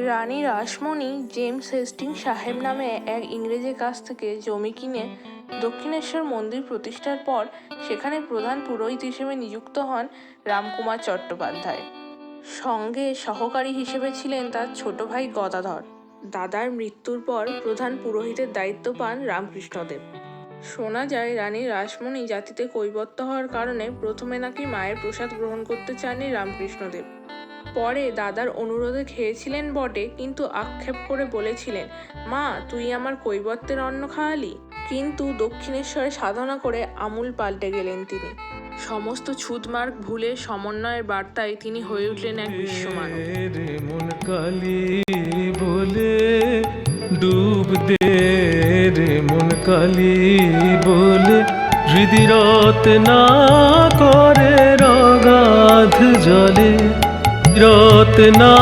রানী Rashmoni James Hastings সাহেব নামে এক ইংরেজের কাছ থেকে জমি কিনে দক্ষিণেশ্বর মন্দির প্রতিষ্ঠার পর সেখানে প্রধান পুরোহিত হিসেবে নিযুক্ত হন রামকুমার চট্টোপাধ্যায়। সঙ্গে সহকারী হিসেবে ছিলেন তার ছোট ভাই গদাধর। দাদার মৃত্যুর পর প্রধান পুরোহিতের দায়িত্ব পান রামকৃষ্ণদেব। শোনা যায় রানী রাসমণি জাতিতে কৈবর্ত হওয়ার কারণে প্রথমে নাকি মায়ের প্রসাদ গ্রহণ করতে চাননি রামকৃষ্ণদেব। পরে দাদার অনুরোধে খেয়েছিলেন বটে, কিন্তু আক্ষেপ করে বলেছিলেন, মা তুই আমার কৈবর্তের অন্ন খাওয়ালি। কিন্তু দক্ষিণেশ্বরে সাধনা করে আমূল পাল্টে গেলেন তিনি। সমস্ত ছুঁতমার্গ ভুলে সমন্বয়ের বার্তায় তিনি হয়ে উঠলেন এক বিশ্বমানব। মন কালী বলে ডুব দে রে মন কালী বলে হৃদিরত না করে রগাধ জলে রত না